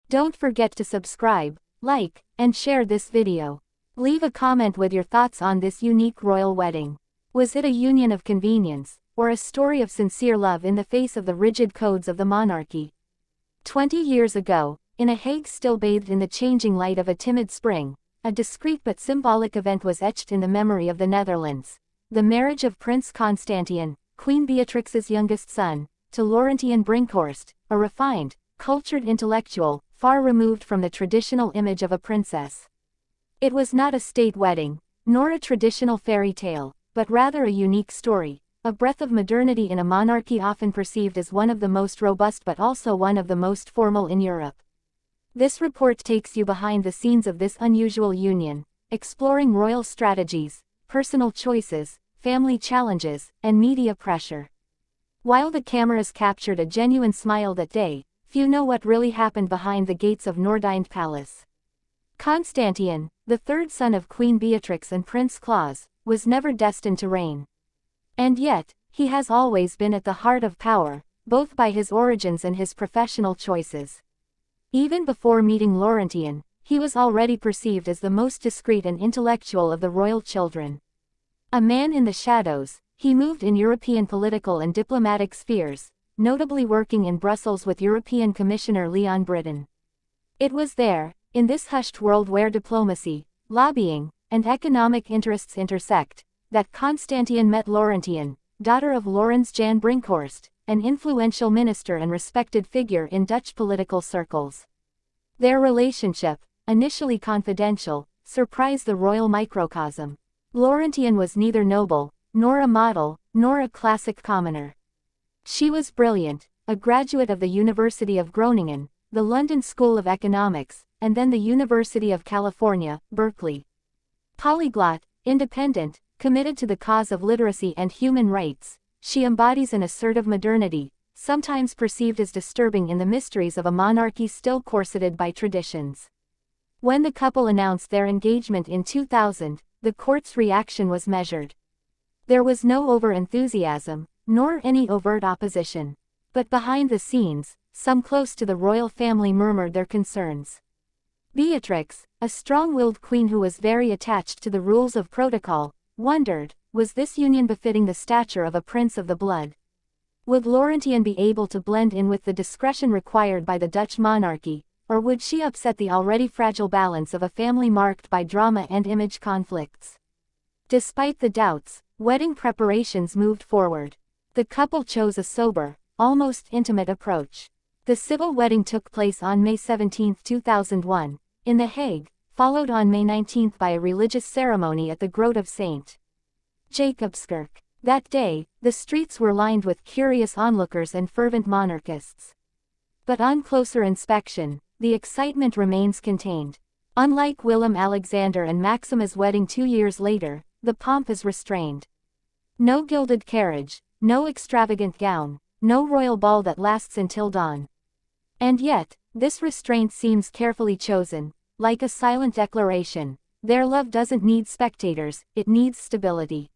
Don't forget to subscribe, like, and share this video. Leave a comment with your thoughts on this unique royal wedding. Was it a union of convenience, or a story of sincere love in the face of the rigid codes of the monarchy? 20 years ago, in a Hague still bathed in the changing light of a timid spring, a discreet but symbolic event was etched in the memory of the Netherlands. The marriage of Prince Constantijn, Queen Beatrix's youngest son, to Laurentien Brinkhorst, a refined, cultured intellectual, far removed from the traditional image of a princess. It was not a state wedding, nor a traditional fairy tale, but rather a unique story, a breath of modernity in a monarchy often perceived as one of the most robust but also one of the most formal in Europe. This report takes you behind the scenes of this unusual union, exploring royal strategies, personal choices, family challenges, and media pressure. While the cameras captured a genuine smile that day, few know what really happened behind the gates of Noordeinde Palace. Constantijn, the third son of Queen Beatrix and Prince Claus, was never destined to reign. And yet, he has always been at the heart of power, both by his origins and his professional choices. Even before meeting Laurentien, he was already perceived as the most discreet and intellectual of the royal children. A man in the shadows, he moved in European political and diplomatic spheres, notably working in Brussels with European Commissioner Leon Brittan. It was there, in this hushed world where diplomacy, lobbying, and economic interests intersect, that Constantijn met Laurentien, daughter of Laurens Jan Brinkhorst, an influential minister and respected figure in Dutch political circles. Their relationship, initially confidential, surprised the royal microcosm. Laurentien was neither noble, nor a model, nor a classic commoner. She was brilliant, a graduate of the University of Groningen, the London School of Economics, and then the University of California, Berkeley. Polyglot, independent, committed to the cause of literacy and human rights, she embodies an assertive modernity, sometimes perceived as disturbing in the mysteries of a monarchy still corseted by traditions. When the couple announced their engagement in 2000, the court's reaction was measured. There was no over-enthusiasm, nor any overt opposition. But behind the scenes, some close to the royal family murmured their concerns. Beatrix, a strong-willed queen who was very attached to the rules of protocol, wondered, was this union befitting the stature of a prince of the blood? Would Laurentien be able to blend in with the discretion required by the Dutch monarchy, or would she upset the already fragile balance of a family marked by drama and image conflicts? Despite the doubts, wedding preparations moved forward. The couple chose a sober, almost intimate approach. The civil wedding took place on May 17, 2001, in The Hague, followed on May 19 by a religious ceremony at the Groot of St. Jacobskerk. That day, the streets were lined with curious onlookers and fervent monarchists. But on closer inspection, the excitement remains contained. Unlike Willem-Alexander and Maxima's wedding 2 years later, the pomp is restrained. No gilded carriage, no extravagant gown, no royal ball that lasts until dawn. And yet, this restraint seems carefully chosen, like a silent declaration. Their love doesn't need spectators, it needs stability.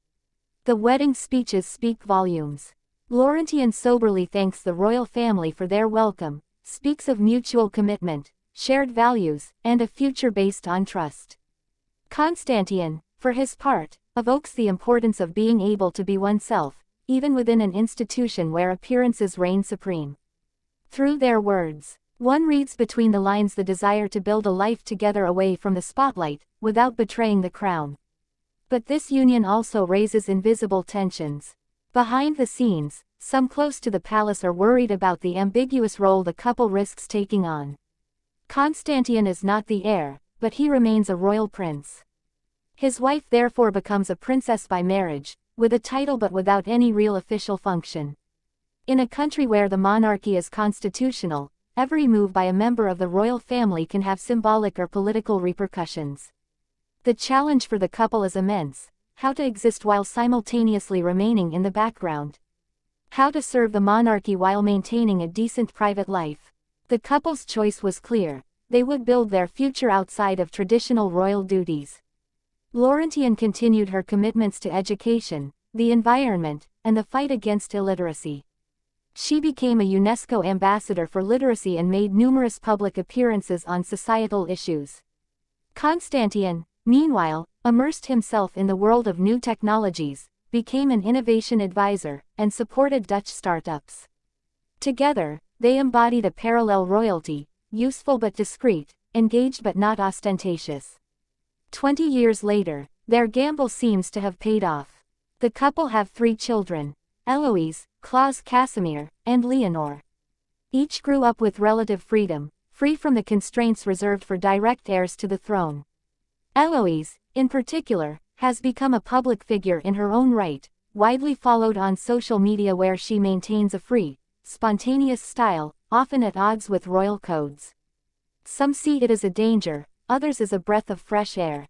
The wedding speeches speak volumes. Laurentien soberly thanks the royal family for their welcome, speaks of mutual commitment, shared values, and a future based on trust. Constantijn, for his part, evokes the importance of being able to be oneself, even within an institution where appearances reign supreme. Through their words, one reads between the lines the desire to build a life together away from the spotlight, without betraying the crown. But this union also raises invisible tensions. Behind the scenes, some close to the palace are worried about the ambiguous role the couple risks taking on. Constantijn is not the heir, but he remains a royal prince. His wife therefore becomes a princess by marriage, with a title but without any real official function. In a country where the monarchy is constitutional, every move by a member of the royal family can have symbolic or political repercussions. The challenge for the couple is immense: how to exist while simultaneously remaining in the background. How to serve the monarchy while maintaining a decent private life. The couple's choice was clear: they would build their future outside of traditional royal duties. Laurentien continued her commitments to education, the environment, and the fight against illiteracy. She became a UNESCO ambassador for literacy and made numerous public appearances on societal issues. Constantijn, meanwhile, immersed himself in the world of new technologies, became an innovation advisor, and supported Dutch startups. Together, they embodied a parallel royalty, useful but discreet, engaged but not ostentatious. 20 years later, their gamble seems to have paid off. The couple have 3 children: Eloise, Klaus Casimir, and Leonor. Each grew up with relative freedom, free from the constraints reserved for direct heirs to the throne. Eloise, in particular, has become a public figure in her own right, widely followed on social media where she maintains a free, spontaneous style, often at odds with royal codes. Some see it as a danger, others as a breath of fresh air.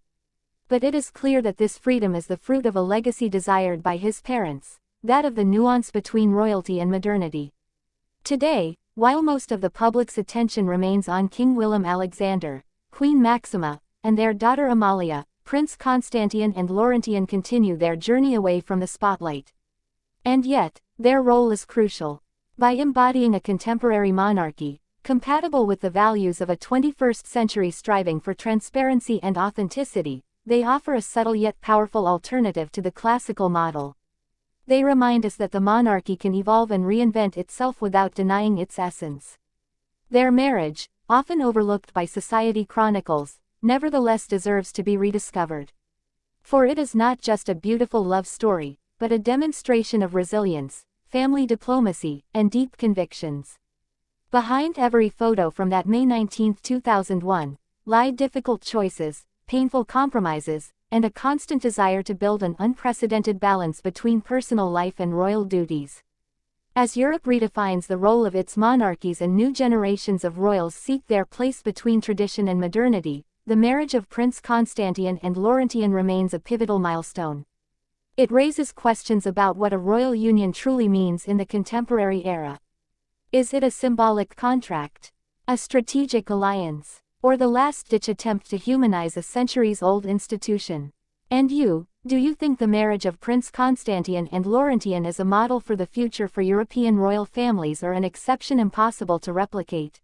But it is clear that this freedom is the fruit of a legacy desired by his parents, that of the nuance between royalty and modernity. Today, while most of the public's attention remains on King Willem-Alexander, Queen Maxima, and their daughter Amalia, Prince Constantijn and Laurentien continue their journey away from the spotlight. And yet, their role is crucial. By embodying a contemporary monarchy, compatible with the values of a 21st century striving for transparency and authenticity, they offer a subtle yet powerful alternative to the classical model. They remind us that the monarchy can evolve and reinvent itself without denying its essence. Their marriage, often overlooked by society chronicles, nevertheless deserves to be rediscovered. For it is not just a beautiful love story, but a demonstration of resilience, family diplomacy, and deep convictions. Behind every photo from that May 19, 2001, lie difficult choices, painful compromises, and a constant desire to build an unprecedented balance between personal life and royal duties. As Europe redefines the role of its monarchies and new generations of royals seek their place between tradition and modernity, the marriage of Prince Constantijn and Laurentien remains a pivotal milestone. It raises questions about what a royal union truly means in the contemporary era. Is it a symbolic contract, a strategic alliance, or the last-ditch attempt to humanize a centuries-old institution? And you, do you think the marriage of Prince Constantijn and Laurentien is a model for the future for European royal families or an exception impossible to replicate?